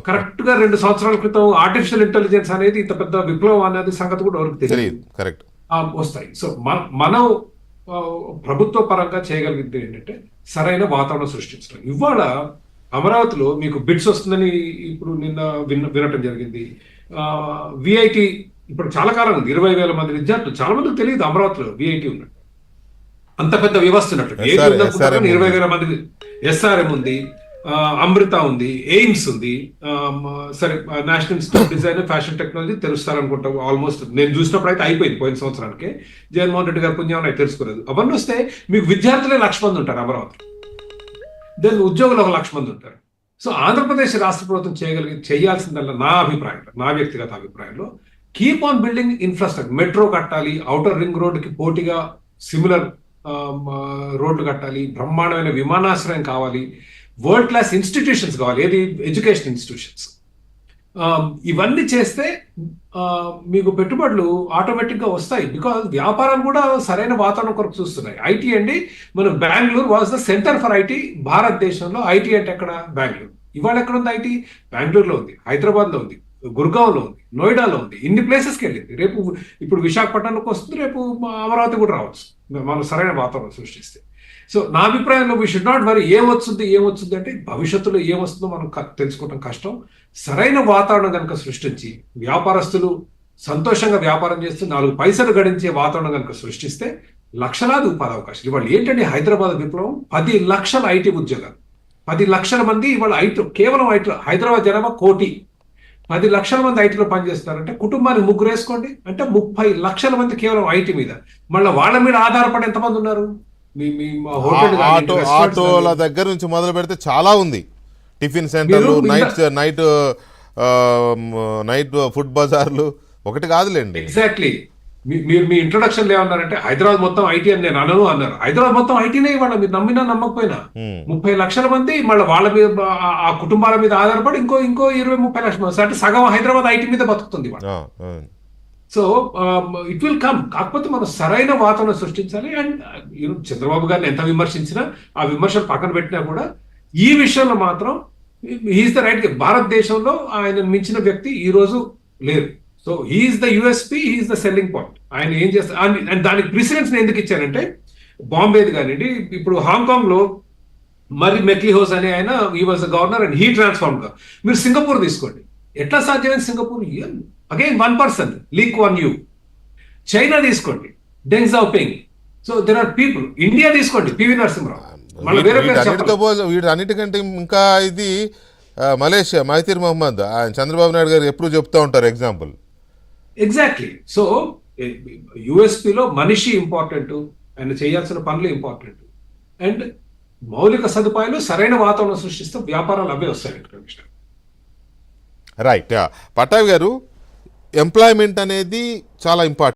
Correct గా 2 సంవత్సరాల క్రితం ఆర్టిఫిషియల్ ఇంటెలిజెన్స్ అనేది ఇంత పెద్ద విప్లవం అనేది సంగతి కూడా ఎవరికి తెలియదు. కరెక్ట్ వస్తాయి. సో మనం ప్రభుత్వ పరంగా చేయగలిగింది ఏంటంటే సరైన వాతావరణం సృష్టించడం. ఇవాళ అమరావతిలో మీకు బిడ్స్ వస్తుందని ఇప్పుడు నిన్న వినటం జరిగింది. విఐటి ఇప్పుడు చాలా కాలం ఉంది, 20,000 మంది విద్యార్థులు. చాలా మందికి తెలియదు అమరావతిలో విఐటి ఉన్నట్టు, అంత పెద్ద వ్యవస్థ ఉన్నట్టు. 20,000 మంది. ఎస్ఆర్ఎం ఉంది, అమృత ఉంది, ఎయిమ్స్ ఉంది, సరే national institute of design fashion technology తెలుస్తారనుకుంటా. ఆల్మోస్ట్ నేను చూసినప్పుడు అయితే అయిపోయింది పోయిన సంవత్సరానికి. జగన్మోహన్ రెడ్డి గారు పుణ్యం అయితే తెలుసుకోలేదు. అవన్నీ వస్తే మీకు విద్యార్థులే 1,00,000 మంది ఉంటారు అమరావతి. దాని ఉద్యోగులు 1,00,000 మంది ఉంటారు. సో ఆంధ్రప్రదేశ్ రాష్ట్ర ప్రభుత్వం చేయాల్సిందల్లా నా అభిప్రాయంలో, నా వ్యక్తిగత అభిప్రాయంలో, keep on building infrastructure. Metro కట్టాలి, ఔటర్ రింగ్ రోడ్డుకి పోటీగా సిమిలర్ రోడ్లు కట్టాలి, బ్రహ్మాండమైన విమానాశ్రయం కావాలి, వరల్డ్ క్లాస్ ఇన్స్టిట్యూషన్స్ కావాలి, ఏది ఎడ్యుకేషన్ ఇన్స్టిట్యూషన్స్. ఇవన్నీ చేస్తే మీకు పెట్టుబడులు ఆటోమేటిక్ గా వస్తాయి. బికాజ్ వ్యాపారాలు కూడా సరైన వాతావరణం కొరకు చూస్తున్నాయి. ఐటీ అండి, మన Bengaluru was the centre for IT భారతదేశంలో. ఐటీ అంటే ఎక్కడ? బెంగళూరు. ఇవాళ ఎక్కడ ఉంది ఐటీ? బెంగళూరులో ఉంది, హైదరాబాద్ లో ఉంది, గుర్గావ్లో ఉంది, నోయిడాలో ఉంది, ఇన్ని ప్లేసెస్కి వెళ్ళింది. రేపు ఇప్పుడు విశాఖపట్నంలోకి వస్తుంది, రేపు అమరావతి కూడా రావచ్చు మనం సరైన వాతావరణం సృష్టిస్తే. సో నా అభిప్రాయంలో వీ షుడ్ నాట్ వరీ ఏమొచ్చింది అంటే భవిష్యత్తులో ఏమొస్తుందో మనం తెలుసుకోవడం కష్టం. సరైన వాతావరణం కనుక సృష్టించి వ్యాపారస్తులు సంతోషంగా వ్యాపారం చేస్తూ 4 పైసలు గడించే వాతావరణం కనుక సృష్టిస్తే లక్షలాది ఉపాధి అవకాశాలు. ఇవాళ ఏంటంటే హైదరాబాద్ విప్లవం 10 లక్షల ఐటీ ఉద్యోగాలు, 10 లక్షల మంది ఇవాళ ఐటీ, కేవలం ఐటీ. హైదరాబాద్ జనాభా 1 కోటి, 10 లక్షల మంది ఐటీలో పనిచేస్తారంటే కుటుంబానికి 3 వేసుకోండి, అంటే 30 లక్షల మంది కేవలం ఐటీ మీద. మళ్ళీ వాళ్ళ మీద ఆధారపడి ఎంతమంది ఉన్నారు? ఆటోల దగ్గర నుంచి మొదలు పెడితే చాలా ఉంది. టిఫిన్ సెంటర్లు, నైట్ ఫుడ్ బజార్లు, ఒకటి కాదులేండి. ఎగ్జాక్ట్లీ. మీరు మీ ఇంట్రొడక్షన్ ఏమన్నారంటే హైదరాబాద్ మొత్తం ఐటీ అని నేను అనను అన్నారు. హైదరాబాద్ మొత్తం ఐటీనే ఇవాళ, మీరు నమ్మినా నమ్మకపోయినా 30 లక్షల మంది మళ్ళీ వాళ్ళ మీద, ఆ కుటుంబాల మీద ఆధారపడి ఇంకో 20-30 లక్షల మంది, అంటే సగం హైదరాబాద్ ఐటీ మీద బతుకుతుంది. So it will come. కాకపోతే మనం సరైన వాతావరణం సృష్టించాలి. అండ్ చంద్రబాబు గారిని ఎంత విమర్శించినా, ఆ విమర్శలు పక్కన పెట్టినా కూడా ఈ విషయంలో మాత్రం హీఈస్ ద రైట్. భారతదేశంలో ఆయన మించిన వ్యక్తి ఈ రోజు లేరు. So he's the USP, he's the selling point. ఆయన ఏం చేస్తారు, అండ్ దానికి ప్రిసిడెన్స్ ఎందుకు ఇచ్చారంటే బాంబేది కానివ్వండి, ఇప్పుడు హాంకాంగ్ లో మరి మెక్లీహోస్ అనే ఆయన, he was the governor and he transform గా. మీరు సింగపూర్ తీసుకోండి, ఎట్లా సాధ్యమైంది Singapore? Again 1 person, Lee Kuan Yew. China తీసుకోండి, Deng Xiaoping. So there are people. India తీసుకోండి, పివి నరసింహరావు. వీటన్నిటికంటే ఇంకా ఇది మలేషియా, మహతీర్ మహమ్మద్, ఆయన చంద్రబాబు నాయుడు గారు ఎప్పుడు చెప్తా ఉంటారు ఎగ్జాంపుల్. ఎగ్జాక్ట్లీ. సో యుఎస్పిలో మనిషి ఇంపార్టెంట్, ఆయన చేయాల్సిన పనులు ఇంపార్టెంట్, అండ్ మౌలిక సదుపాయాలు సరైన వాతావరణం సృష్టిస్తే వ్యాపారాలు అవే వస్తాయి. రైట్. పట్టాభి గారు, ఎంప్లాయ్మెంట్ అనేది చాలా ఇంపార్టెంట్.